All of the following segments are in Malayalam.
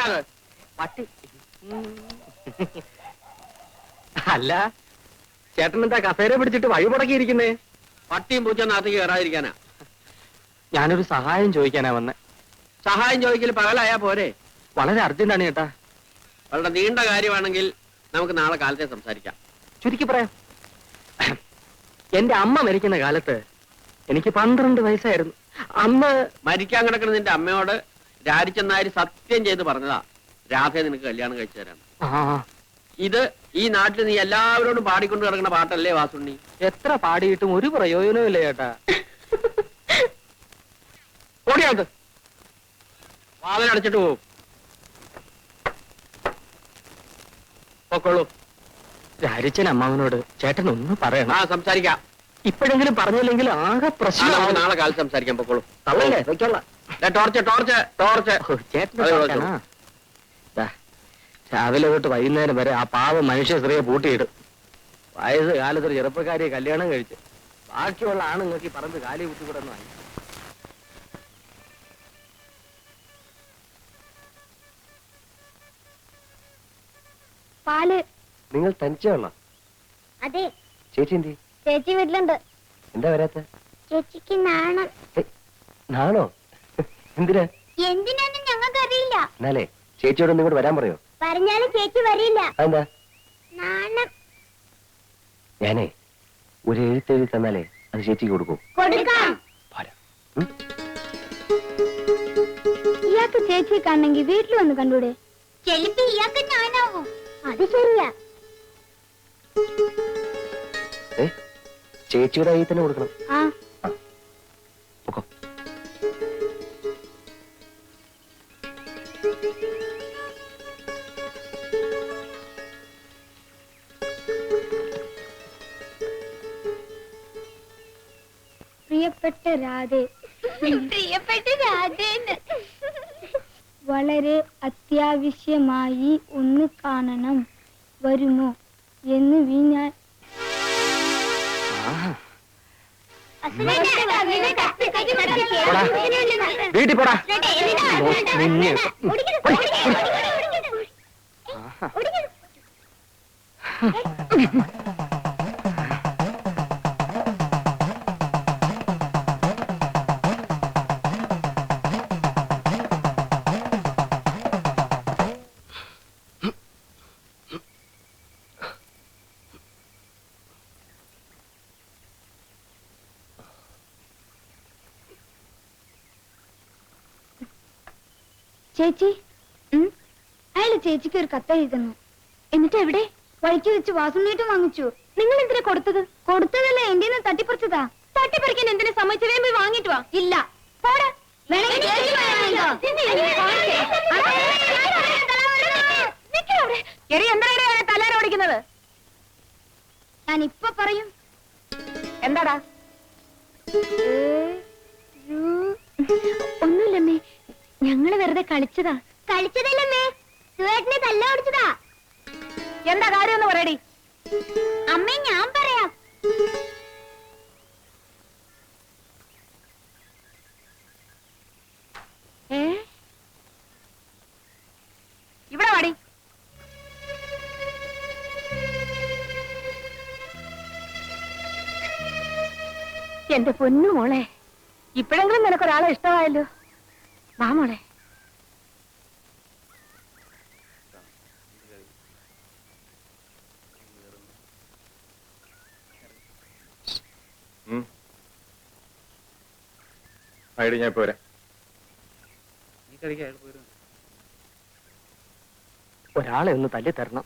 പോടാത് പട്ടി. അല്ല, ചേട്ടൻ എന്താ കസേര പിടിച്ചിട്ട് വഴി മുടക്കിയിരിക്കുന്നേ? പട്ടിയും പൂച്ച നാട്ടിക്ക് കയറാതിരിക്കാനാ. ഞാനൊരു സഹായം ചോദിക്കാനാ വന്നെ. സഹായം ചോദിക്കൽ പകലായാ പോരെ? വളരെ അർജന്റാണ് ചേട്ടാ. വളരെ നീണ്ട കാര്യമാണെങ്കിൽ നമുക്ക് നാളെ കാലത്തെ സംസാരിക്കാം. ചുരുക്കി പറയാം. എന്റെ അമ്മ മരിക്കുന്ന കാലത്ത് എനിക്ക് 12 വയസ്സായിരുന്നു. അന്ന് മരിക്കാൻ കിടക്കുന്ന നിന്റെ അമ്മയോട് രാജിച്ചെന്നാരി സത്യം ചെയ്ത് പറഞ്ഞതാ രാധയെ നിനക്ക് കല്യാണം കഴിച്ചു തരാം. ഇത് ഈ നാട്ടിൽ നീ എല്ലാവരോടും പാടിക്കൊണ്ട് കിടക്കുന്ന പാട്ടല്ലേ വാസുണ്ണി? എത്ര പാടിയിട്ടും ഒരു പ്രയോജനവും ഇല്ല ചേട്ടാ. ഓടിയാത് വാതിലടച്ചിട്ട് പോവും. പൊക്കോളൂ. രാജിച്ചൻ അമ്മാവനോട് ചേട്ടൻ ഒന്ന് പറയണം. സംസാരിക്കാം. ഇപ്പോഴെങ്കിലും പറഞ്ഞില്ലെങ്കിൽ ആകെ പ്രശ്നം. നാളെ കാലത്ത് സംസാരിക്കാം. പൊക്കോളൂ. തള്ളല്ലേ? വെക്കോളാം. Torch torch torch. ചേട്ടൻ രാവിലെ തൊട്ട് വൈകുന്നേരം വരെ ആ പാവം മനുഷ്യ സ്ത്രീയെ പൂട്ടിയിടും. വയസ്സ് കാലത്തൊരു ചെറുപ്പക്കാരിയെ കല്യാണം കഴിച്ച് ബാക്കിയുള്ള ആണുങ്ങൾക്ക് ഈ പറമ്പ് കാലി കുത്തിക്കൂടെന്ന് വാങ്ങി. പാല്. നിങ്ങൾ തനിച്ചുള്ള? അതെ. ചേച്ചി എന്തി? ചേച്ചി വീട്ടിലുണ്ട്. എന്താ വരാത്ത? ചേച്ചിക്ക് നാണം. നാണോ? എന്തിനാ? എന്തിനാന്ന് ഞങ്ങൾക്ക് അറിയില്ല. എന്നാലേ ചേച്ചിയോട് ഇങ്ങോട്ട് വരാൻ പറയോ? പറഞ്ഞാലും ചേച്ചി വരില്ല. അതെന്താ? നാണം. ഞാനേ ഒരു എഴുത്തെഴുതി തന്നാലേ അത് ചേച്ചിക്ക് കൊടുക്കും. കൊടുക്കാം. ഇയാൾക്ക് ചേച്ചിയെ കാണണമെങ്കിൽ വീട്ടിൽ വന്ന് കണ്ടൂടെ? ചെലപ്പോ ഇയാൾക്ക് ഞാനാവും. അത് ശരിയാ. ചേച്ചിയുടെ കയ്യിൽ തന്നെ കൊടുക്കണം. പ്രിയപ്പെട്ട രാധേ. പ്രിയപ്പെട്ട രാധേന്ന് വളരെ അത്യാവശ്യമായി ഒന്ന് കാണണം, വരുമോ എന്ന് ഞാൻ വീട്ടിൽ പോടാ. ചേച്ചി, അയാള് ചേച്ചിക്ക് ഒരു കത്ത് എഴുതുന്നു. എന്നിട്ട് എവിടെ? വഴിക്ക് വെച്ച് വാസുണ്ണീട്ടും വാങ്ങിച്ചു. നിങ്ങൾ എന്തിനാ കൊടുത്തത്? കൊടുത്തതല്ല, എന്റെ തട്ടിപ്പറിച്ചതാ. തട്ടിപ്പറിക്കാൻ എന്തിനാ സമ്മതിച്ചു? പോയി വാങ്ങിട്ട് വാ. ഇല്ല, പോടാ. എന്താണ് തലാരോടിക്കുന്നത്? ഞാൻ ഇപ്പൊ പറയും. എന്താടാ? ഒന്നുമില്ലമ്മേ, ഞങ്ങള് വെറുതെ കളിച്ചതാ. കളിച്ചതല്ലമ്മേ, സുവേട്ടനെ തല്ല ഓടിച്ചതാ. എന്താ കാര്യം എന്ന് പറയടി. അമ്മേ, ഞാൻ പറയാം. ഇവിടെ വാടി. എന്റെ പൊന്നു മോളെ, ഇപ്പോഴെങ്കിലും നിനക്കൊരാളെ ഇഷ്ടമായല്ലോ. വാ മോളെ. ഞാൻ പോരാ. ഒരാളെ ഒന്ന് തല്ലി തരണം.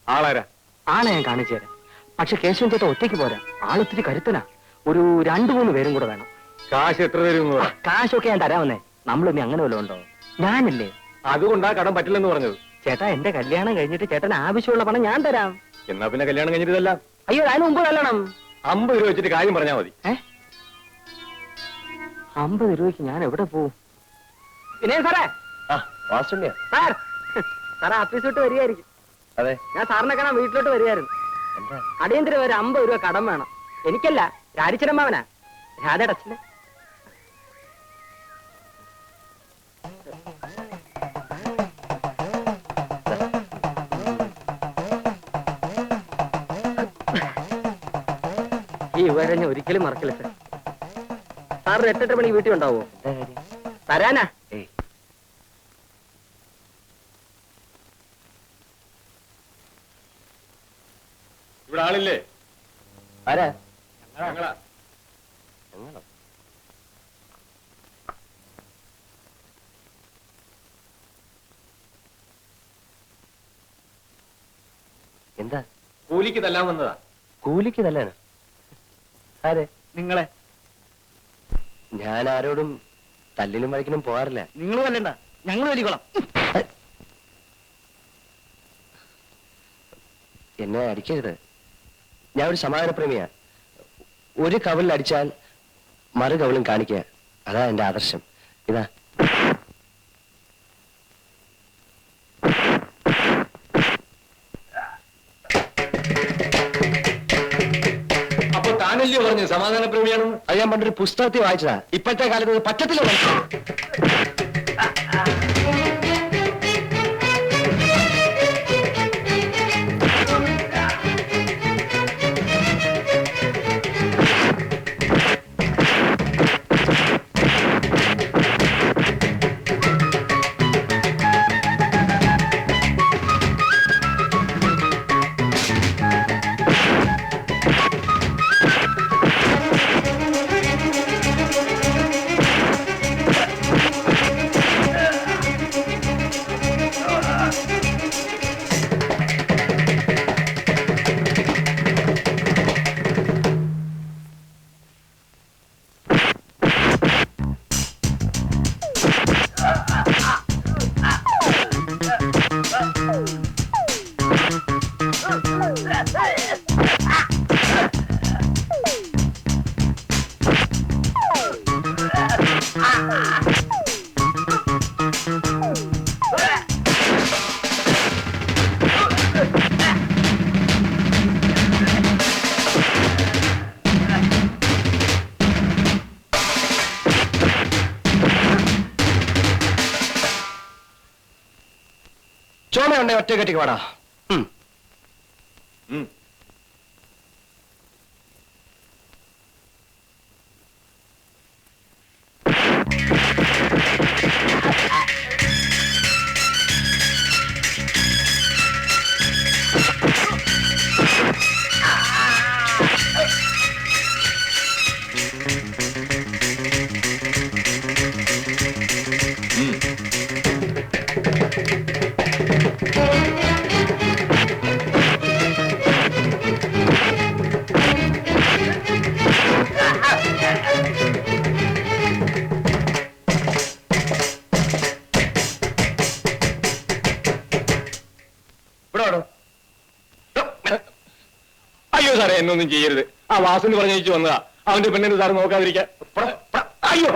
ആളാരാ? ആളെ ഞാൻ കാണിച്ചു തരാം. പക്ഷെ കേശവൻ ചേട്ടൻ ഒറ്റയ്ക്ക് പോരാ. ആളൊത്തിരി കരുത്തനാ. ഒരു 2-3 പേരും കൂടെ വേണം. കാശ് എത്ര തരും? കാശൊക്കെ ഞാൻ തരാമെന്നേ. നമ്മളിനി അങ്ങനെ വല്ലതും ഉണ്ടോ? ഞാനില്ലേ. അതുകൊണ്ടാ കടം പറ്റില്ലെന്ന് പറഞ്ഞത്. ചേട്ടാ, എന്റെ കല്യാണം കഴിഞ്ഞിട്ട് ചേട്ടന് ആവശ്യമുള്ള പണം ഞാൻ തരാം. എന്നാ പിന്നെ കല്യാണം കഴിഞ്ഞിട്ടല്ല. അയ്യോ, അതിന് മുമ്പ് കല്ലണം. 50 രൂപ വെച്ചിട്ട് കാര്യം പറഞ്ഞാൽ മതി. 50 രൂപയ്ക്ക് ഞാൻ എവിടെ പോവും? പിന്നെ സാറേ, സാർ സാറേ ഓഫീസ് വിട്ട് വരികയായിരിക്കും. അതെ, ഞാൻ സാറിനെ കാണാൻ വീട്ടിലോട്ട് വരികയായിരുന്നു. അടിയന്തരം ഒരു 50 രൂപ കടം വേണം. എനിക്കല്ല, രാജിച്ചനമ്മാവനാ, രാധയുടെ അച്ഛനെ. ഈ ഉപകാരം ഞാൻ ഒരിക്കലും മറക്കില്ല സാർ. സാറിന് 8-8 മണിക്ക് വീട്ടിൽ ഉണ്ടാവോ? തരാനാ. ഏയ് ഇവിടെ ആളില്ലേ? ആരാ? ഞങ്ങളാ. ഞങ്ങളോ? എന്താ? കൂലിക്ക് തല്ലാൻ വന്നതാ. കൂലിക്ക് തല്ലാനോ? ആരെ? നിങ്ങളെ. ഞാൻ ആരോടും തല്ലിനും വഴക്കിനും പോകാറില്ല. നിങ്ങൾ തല്ലണ്ട, ഞങ്ങൾ വലിക്കോളാം. എന്നെ അടിക്കരുത്. ഞാൻ ഒരു സമാധാനപ്രേമിയാ. ഒരു കവലിൽ അടിച്ചാൽ മറു കവലും കാണിക്കുക, അതാ എന്റെ ആദർശം. ഇതാ. അപ്പൊ താനല്ലേ പറഞ്ഞു സമാധാനപ്രേമിയാണെന്ന്? അത് ഞാൻ പണ്ടൊരു പുസ്തകത്തിൽ വായിച്ചതാ. ഇപ്പോഴത്തെ കാലത്ത് അത് പറ്റത്തില്ല. ചോമയുണ്ടെ ഒറ്റ കെട്ടിക്ക് വാടാ. അയ്യോ സാറേ, എന്നൊന്നും ചെയ്യരുത്. ആ വാസു പറഞ്ഞേച്ചു വന്നതാ. അവന്റെ പെണ്ണിന് സാറ് നോക്കാതിരിക്കാൻ. അയ്യോ